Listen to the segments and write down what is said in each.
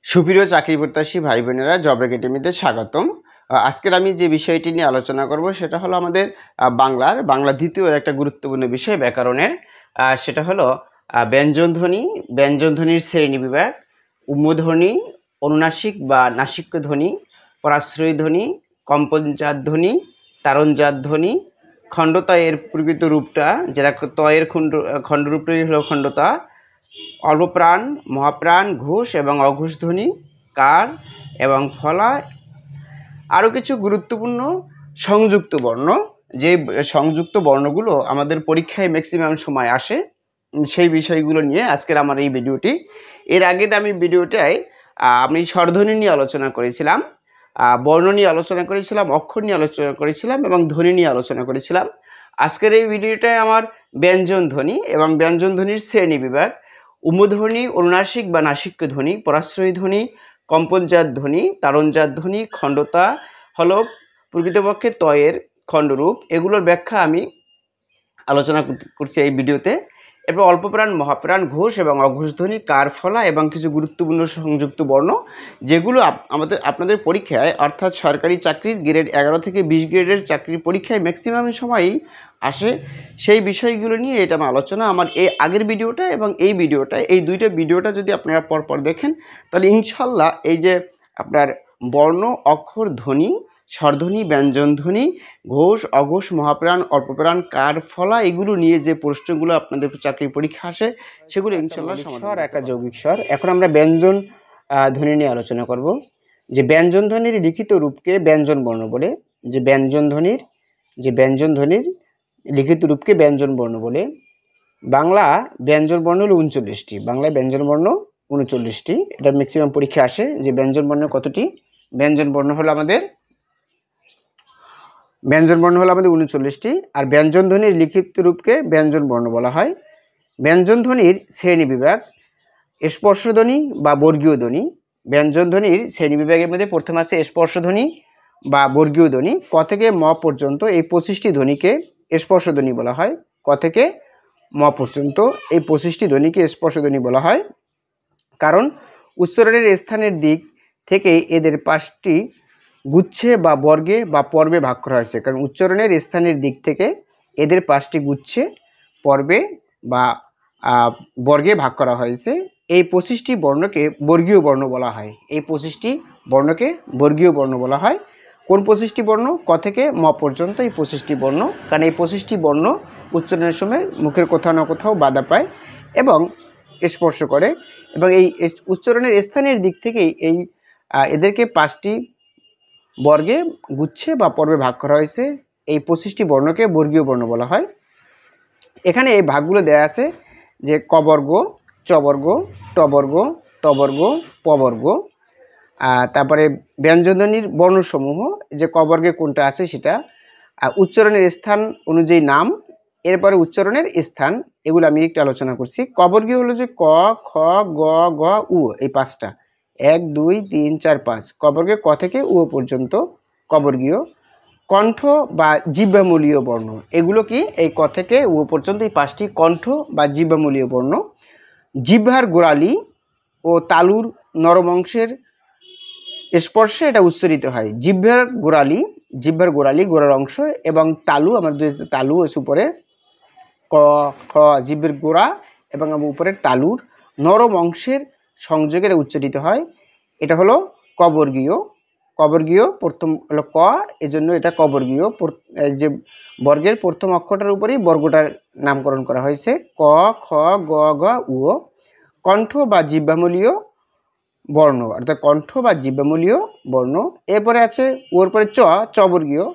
সুপ্রিয় চাকরি প্রত্যাশী ভাই বোনেরা, জব একাডেমিতে স্বাগতম। আজকের আমি যে বিষয়টি নিয়ে আলোচনা করব সেটা হলো আমাদের বাংলা দ্বিতীয় একটা গুরুত্বপূর্ণ বিষয় ব্যাকরণের। সেটা হলো ব্যঞ্জনধ্বনি, ব্যঞ্জনধ্বনির শ্রেণীবিভাগ, উম্মধ্বনি, অনুনাসিক বা নাসিক্য ধ্বনি, পরাশ্রয়ী ধ্বনি, কম্পনজাত ধ্বনি, তারণজাত ধ্বনি, খণ্ডতয়ের প্রকৃত রূপটা, যেটা তয়ের খণ্ডরূপটাই হলো খণ্ডতা, অল্পপ্রাণ, মহাপ্রাণ, ঘোষ এবং অঘোষ ধ্বনি, কার এবং ফলা। আরও কিছু গুরুত্বপূর্ণ সংযুক্ত বর্ণ, যে সংযুক্ত বর্ণগুলো আমাদের পরীক্ষায় ম্যাক্সিমাম সময় আসে, সেই বিষয়গুলো নিয়ে আজকের আমার এই ভিডিওটি। এর আগের আমি ভিডিওটায় আমি স্বরধ্বনি নিয়ে আলোচনা করেছিলাম, বর্ণ নিয়ে আলোচনা করেছিলাম, অক্ষর নিয়ে আলোচনা করেছিলাম এবং ধ্বনি নিয়ে আলোচনা করেছিলাম। আজকের এই ভিডিওটায় আমার ব্যঞ্জন ধ্বনি এবং ব্যঞ্জন ধ্বনির শ্রেণী বিভাগ, উম্মধ্বনি, অনুনাসিক বা নাসিক্য ধ্বনি, পরাশ্রয়ী ধ্বনি, কম্পনজাত ধ্বনি, তারণজাত ধ্বনি, খণ্ডতা হলো প্রকৃতপক্ষে তয়ের খণ্ডরূপ, এগুলোর ব্যাখ্যা আমি আলোচনা করছি এই ভিডিওতে। এরপর অল্পপ্রাণ, মহাপ্রাণ, ঘোষ এবং অঘোষ ধ্বনি, কার, ফলা এবং কিছু গুরুত্বপূর্ণ সংযুক্ত বর্ণ, যেগুলো আপনাদের পরীক্ষায়, অর্থাৎ সরকারি চাকরির গ্রেড 11 থেকে 20 গ্রেডের চাকরির পরীক্ষায় ম্যাক্সিমাম সময়ই আসে। সেই বিষয়গুলো নিয়ে এটা আমার আলোচনা। আমার এই আগের ভিডিওটা এবং এই ভিডিওটা, এই দুইটা ভিডিওটা যদি আপনারা পরপর দেখেন, তাহলে ইনশাল্লাহ এই যে আপনার বর্ণ, অক্ষর, ধ্বনি, স্বরধ্বনি, ব্যঞ্জনধ্বনি, ঘোষ, অঘোষ, মহাপ্রাণ, অল্পপ্রাণ, কার, ফলা, এগুলো নিয়ে যে প্রশ্নগুলো আপনাদের চাকরির পরীক্ষা আসে, সেগুলো ইনশাল্লাহ সমাধান। একটা যৌগিক স্বর। এখন আমরা ব্যঞ্জন ধ্বনি নিয়ে আলোচনা করব। যে ব্যঞ্জন ধ্বনির লিখিত রূপকে ব্যঞ্জন বর্ণ বলে, যে ব্যঞ্জন ধ্বনির লিখিত রূপকে ব্যঞ্জন বর্ণ বলে। বাংলা ব্যঞ্জন বর্ণ হলো 39টি, বাংলায় ব্যঞ্জন বর্ণ 39টি। এটা ম্যাক্সিমাম পরীক্ষা আসে যে ব্যঞ্জন বর্ণ কতটি। ব্যঞ্জন বর্ণ হলো আমাদের 39টি। আর ব্যঞ্জন ধ্বনির লিখিত রূপকে ব্যঞ্জন বর্ণ বলা হয়। ব্যঞ্জন ধ্বনির শ্রেণী বিভাগ, স্পর্শধ্বনি বা বর্গীয় ধ্বনি। ব্যঞ্জন ধ্বনির শ্রেণী বিভাগের মধ্যে প্রথম আছে স্পর্শধ্বনি বা বর্গীয় ধ্বনি। ক থেকে ম পর্যন্ত এই 25টি ধ্বনিকে স্পর্শধ্বনি বলা হয়। ক থেকে ম পর্যন্ত এই 25টি ধ্বনিকে স্পর্শধ্বনি বলা হয়, কারণ উচ্চারণের স্থানের দিক থেকে এদের 5টি গুচ্ছে বা বর্গে বা পর্বে ভাগ করা হয়েছে। কারণ উচ্চারণের স্থানের দিক থেকে এদের 5টি গুচ্ছে, পর্বে বা বর্গে ভাগ করা হয়েছে। এই 25টি বর্ণকে বর্গীয় বর্ণ বলা হয়। এই 25টি বর্ণকে বর্গীয় বর্ণ বলা হয়। কোন 25টি বর্ণ? ক থেকে ম পর্যন্ত এই 25টি বর্ণ। কারণ এই 25টি বর্ণ উচ্চারণের সময় মুখের কোথাও না কোথাও বাধা পায় এবং স্পর্শ করে, এবং এই উচ্চারণের স্থানের দিক থেকেই এদেরকে 5টি বর্গে, গুচ্ছে বা পর্বে ভাগ করা হয়েছে। এই 25টি বর্ণকে বর্গীয় বর্ণ বলা হয়। এখানে এই ভাগগুলো দেয়া আছে, যে ক বর্গ, চ বর্গ, ট বর্গ, ত বর্গ, প বর্গ। তারপরে ব্যঞ্জনধ্বনির বর্ণসমূহ, যে ক বর্গে কোনটা আছে সেটা, উচ্চারণের স্থান অনুযায়ী নাম, এরপরে উচ্চারণের স্থান, এগুলো আমি একটু আলোচনা করছি। ক বর্গীয় হলো যে ক, খ, গ, ঘ, উ, এই 5টা, 1 2 3 4 5, ক বর্গে ক থেকে উ পর্যন্ত ক বর্গীয়। কণ্ঠ বা জিহ্বামূলীয় বর্ণ, এগুলো কি? এই ক থেকে উ পর্যন্ত এই 5টি কণ্ঠ বা জিহ্বামূলীয় বর্ণ। জিহ্বার গোড়ালি ও তালুর নরম অংশের স্পর্শে এটা উচ্চারিত হয়। জিহ্বার গোড়ালি, গোড়ার অংশ, এবং তালু, আমাদের তালু আছে উপরে, ক, খ, জিহ্বের গোড়া এবং উপরের তালুর নরম অংশের সংযোগে এটা উচ্চারিত হয়। এটা হলো কবর্গীয়। প্রথম হলো ক, এজন্য এটা কবর্গীয়। যে বর্গের প্রথম অক্ষরটার উপরেই বর্গটার নামকরণ করা হয়েছে, ক, খ, গ, ঘ, উ। কণ্ঠ বা জিহ্বামূলীয় বর্ণ, অর্থাৎ কণ্ঠ বা জিহ্বামূলীয় বর্ণ। এরপরে আছে ওর পরে চ বর্গীয়,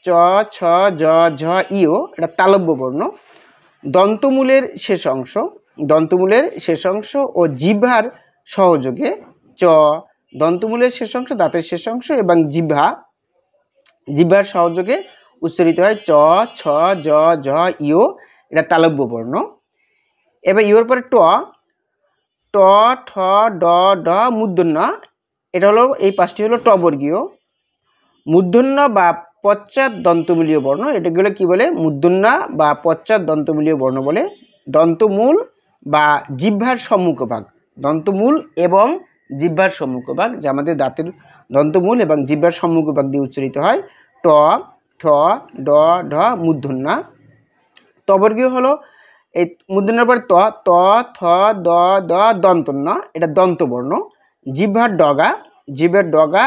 চ, ছ, জ, ঝ, ইও, এটা তালব্য বর্ণ। দন্তমূলের শেষ অংশ ও জিহ্বার সহযোগে, চ, দন্তমূলের শেষ অংশ, দাঁতের শেষ অংশ এবং জিহ্বার সহযোগে উচ্চারিত হয় চ, ছ, জ, ঝ, ইও, এটা তালব্য বর্ণ। এবার ইওর পরে ট, ঠ, ড, ঢ, মূর্ধন্য, এটা হলো, এই 5টি হলো ট বর্গীয়। মূর্ধন্য বা পশ্চাৎ দন্তমূলীয় বর্ণ, এটাগুলো কি বলে? মূর্ধন্য বা পশ্চাৎ দন্তমূলীয় বর্ণ বলে। দন্তমূল বা জিহ্বার সম্মুখভাগ, দন্তমূল এবং জিহ্বার সম্মুখভাগ, যা আমাদের দাঁতের দন্তমূল এবং জিহ্বার সম্মুখভাগ দিয়ে উচ্চারিত হয়। ট, ঠ, ড, ঢ মূর্ধন্য। তবর্গীয় হলো এই মূর্ধন্যের পর ত, ত, থ, দ, দ দন্তন্য, এটা দন্তবর্ণ। জিহ্বার ডগা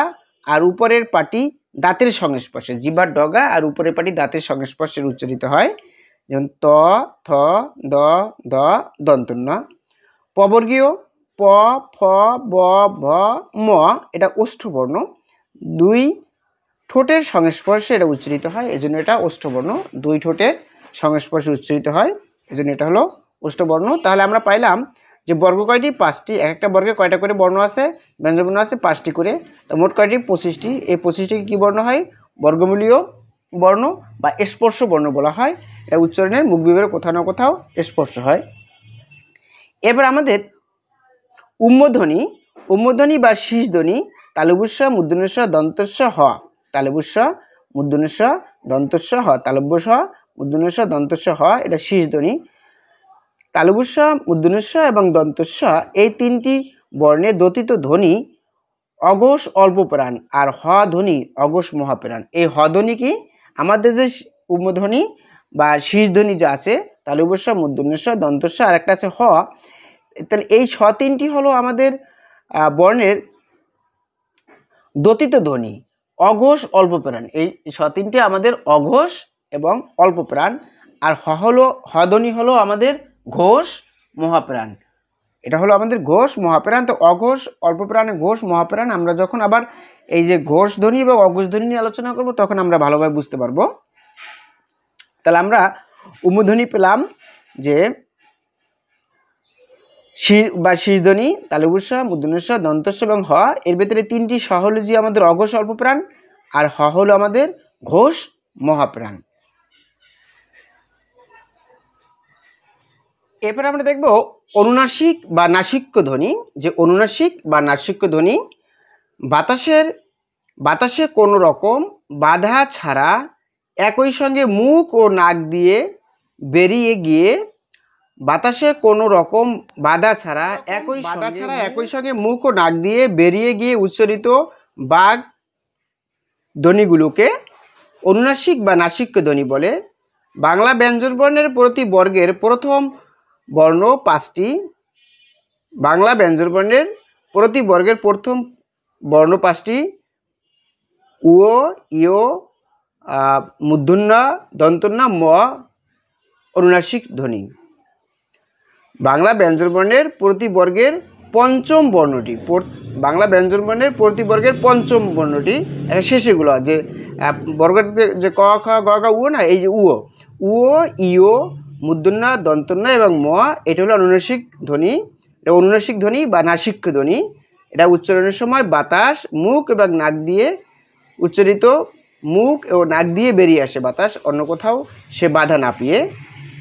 আর উপরের পাটি দাঁতের সংস্পর্শে, জিহ্বার ডগা আর উপরের পাটি দাঁতের সংস্পর্শে উচ্চারিত হয়, যেমন ত, থ, দ, দ দন্তন্য। পবর্গীয় প, ফ, ব, ভ, ম, এটা ওষ্ঠবর্ণ। দুই ঠোঁটের সংস্পর্শে এটা উচ্চারিত হয়, এজন্য এটা ওষ্ঠবর্ণ। দুই ঠোঁটের সংস্পর্শে উচ্চারিত হয়, এজন্য এটা হলো ওষ্ঠবর্ণ। তাহলে আমরা পাইলাম যে বর্গ কয়টি? 5টি। এক একটা বর্গে কয়টা করে বর্ণ আছে? ব্যঞ্জনবর্ণ আছে 5টি করে। তো মোট কয়টি? 25টি। এই 25টিকে কী বর্ণ হয়? বর্গমূলীয় বর্ণ বা স্পর্শ বর্ণ বলা হয়। এটা উচ্চারণের মুখ বিভাগের কোথাও না কোথাও স্পর্শ হয়। এবার আমাদের উম্মধ্বনি বা শীষধ্বনি তালব্য মূর্ধন্য দন্তস্ব হ, তালব্য মূর্ধন্য দন্তস্ব হ, তালব্য মূর্ধন্য দন্তস্ব হ, এটা শীষধ্বনি। তালব্য মূর্ধন্য এবং দন্তস্ব এই 3টি বর্ণে দতিত ধ্বনি অঘোষ অল্পপ্রাণ আর হ ধ্বনি অঘোষ মহাপ্রাণ। এই হ ধ্বনি কি? আমাদের যে উম্মধ্বনি বা শীষধ্বনি যা আছে, তালব্য মূর্ধন্য দন্তস্ব আর একটা আছে হ, তাহলে এই 3টি হলো আমাদের বর্ণের দতিত ধ্বনি, অঘোষ অল্পপ্রাণ। এই 3টি আমাদের অঘোষ এবং অল্পপ্রাণ। আর হ ধ্বনি হলো আমাদের ঘোষ মহাপ্রাণ। এটা হলো আমাদের ঘোষ মহাপ্রাণ। তো অঘোষ অল্পপ্রাণ, ঘোষ মহাপ্রাণ, আমরা যখন আবার এই যে ঘোষ ধ্বনি এবং অঘোষ ধ্বনি নিয়ে আলোচনা করব তখন আমরা ভালোভাবে বুঝতে পারবো। তাহলে আমরা উম্মধ্বনি পেলাম যে শীষধ্বনি তালব্য মূর্ধন্য দন্তস্ব এবং হ, এর ভেতরে 3টি স হলো যে আমাদের অঘোষ অল্পপ্রাণ আর হ হলো আমাদের ঘোষ মহাপ্রাণ। এরপর আমরা দেখব অনুনাসিক বা নাসিক্য ধ্বনি। যে অনুনাসিক বা নাসিক্য ধ্বনি বাতাসে কোনো রকম বাধা ছাড়া একই সঙ্গে মুখ ও নাক দিয়ে বেরিয়ে গিয়ে, বাতাসে কোনো রকম বাধা ছাড়া একই সঙ্গে মুখ ও নাক দিয়ে বেরিয়ে গিয়ে উচ্চারিত বাগ ধ্বনিগুলোকে অনুনাসিক বা নাসিক্য ধ্বনি বলে। বাংলা ব্যঞ্জনবর্ণের প্রতি বর্গের প্রথম বর্ণ 5টি। বাংলা ব্যঞ্জনবর্ণের প্রতি বর্গের প্রথম বর্ণ 5টি। উ, ইয়, মূর্ধন্য দন্তন্য, ম অনুনাসিক ধ্বনি। বাংলা ব্যঞ্জনবর্ণের প্রতি বর্গের পঞ্চম বর্ণটি, বাংলা ব্যঞ্জনবর্ণের প্রতি বর্গের পঞ্চম বর্ণটি, এটা শেষেগুলো যে বর্গটিতে যে ক, খ, গ, ঘ, উ না, এই যে উ, ইয়, মূর্ধন্য দন্তন্য এবং ম, এটা হলো অনুনাসিক ধ্বনি। এটা অনুনাসিক ধ্বনি বা নাসিক্য ধ্বনি। এটা উচ্চারণের সময় বাতাস মুখ এবং নাক দিয়ে উচ্চারিত, মুখ ও নাক দিয়ে বেরিয়ে আসে বাতাস, অন্য কোথাও সে বাধা না পেয়ে।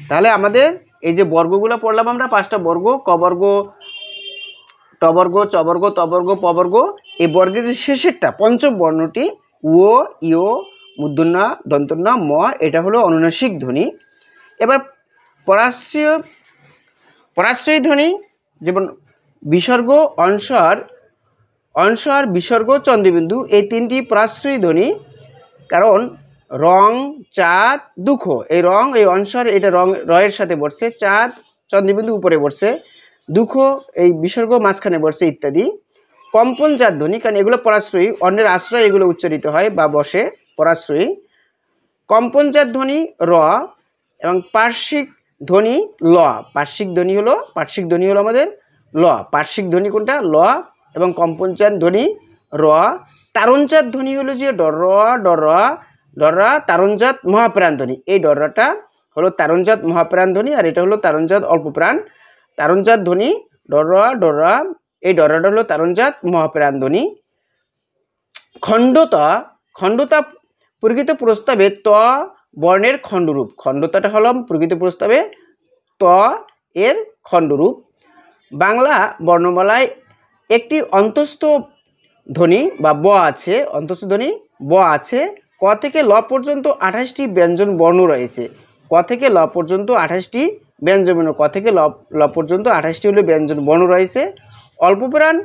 তাহলে আমাদের এই যে বর্গগুলো পড়লাম আমরা 5টা বর্গ, ক বর্গ, ট বর্গ, চ বর্গ, ত বর্গ, প বর্গ, এই বর্গের শেষেরটা পঞ্চম বর্ণটি উ, ইয়, মূর্ধন্য দন্তন্য, ম, এটা হলো অনুনাসিক ধ্বনি। এবার পরাশ্রয়ী ধ্বনি, যেমন বিসর্গ, অনস্বর, বিসর্গ, চন্দ্রবিন্দু, এই 3টি পরাশ্রয়ী ধ্বনি। কারণ রং, চাঁদ, দুঃখ, এই রং, এই অনস্বর, এটা রয়ের সাথে বসছে, চাঁদ চন্দ্রবিন্দু উপরে বসছে, দুঃখ এই বিসর্গ মাঝখানে বসছে ইত্যাদি। কম্পনজাত ধ্বনি, কারণ এগুলো পরাশ্রয়ী, অন্যের আশ্রয় এগুলো উচ্চারিত হয় বা বসে, পরাশ্রয়ী। কম্পনজাত ধ্বনি র এবং পার্শ্বিক ধ্বনি ল। পার্শ্বিক ধ্বনি হলো আমাদের ল। পার্শ্বিক ধ্বনি কোনটা? ল। এবং কম্পনজাত ধ্বনি র। তারণজাত ধ্বনি হলো যে ডর, তারণজাত মহাপ্রাণ ধ্বনি। এই ডরটা হলো তারণজাত মহাপ্রাণ ধ্বনি আর এটা হলো তারণজাত অল্পপ্রাণ। তারণজাত ধ্বনি ডর, এই ডরটা হলো তারণজাত মহাপ্রাণ ধ্বনি। খণ্ডতা প্রকৃত প্রস্তাবে ত বর্ণের খণ্ডরূপ। খণ্ডতাটা হলো প্রকৃত প্রস্তাবে ত এর খণ্ডরূপ। বাংলা বর্ণমালায় একটি অন্তস্থ ধ্বনি বা ব আছে, অন্তস্থ ধ্বনি ব আছে। ক থেকে ল পর্যন্ত 28টি ব্যঞ্জন বর্ণ রয়েছে। ক থেকে ল পর্যন্ত 28টি ব্যঞ্জন বর্ণ, ক থেকে ল পর্যন্ত 28টি হলো ব্যঞ্জন বর্ণ রয়েছে। অল্পপ্রাণ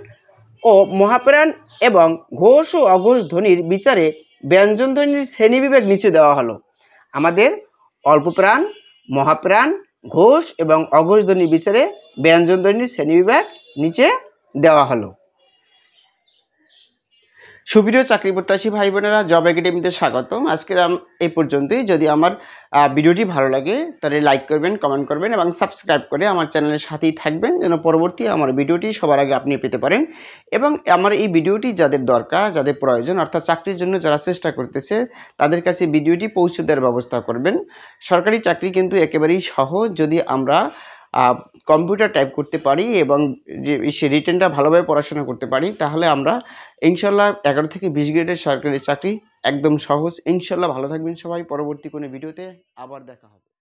ও মহাপ্রাণ এবং ঘোষ ও অঘোষ ধ্বনির বিচারে ব্যঞ্জনধ্বনির শ্রেণীবিভাগ নিচে দেওয়া হলো। আমাদের অল্পপ্রাণ, মহাপ্রাণ, ঘোষ এবং অঘোষ ধ্বনির বিচারে ব্যঞ্জনধ্বনির শ্রেণীবিভাগ নিচে দেওয়া হলো। সুপ্রিয় চাকরি প্রত্যাশী ভাই বোনেরা, জব একাডেমিতে স্বাগতম। আজকের এই পর্যন্তই। যদি আমার ভিডিওটি ভালো লাগে তাহলে লাইক করবেন, কমেন্ট করবেন এবং সাবস্ক্রাইব করে আমার চ্যানেলের সাথেই থাকবেন, যেন পরবর্তী আমার ভিডিওটি সবার আগে আপনি পেতে পারেন। এবং আমার এই ভিডিওটি যাদের দরকার, যাদের প্রয়োজন, অর্থাৎ চাকরির জন্য যারা চেষ্টা করতেছে, তাদের কাছে ভিডিওটি পৌঁছে দেওয়ার ব্যবস্থা করবেন। সরকারি চাকরি কিন্তু একেবারেই সহজ, যদি আমরা কম্পিউটার টাইপ করতে পারি এবং রিটেনটা ভালোভাবে পড়াশোনা করতে পারি, তাহলে আমরা ইনশাল্লাহ 11 থেকে 20 গ্রেডের সরকারি চাকরি একদম সহজ। ইনশাল্লাহ ভালো থাকবেন সবাই। পরবর্তী কোনো ভিডিওতে আবার দেখা হবে।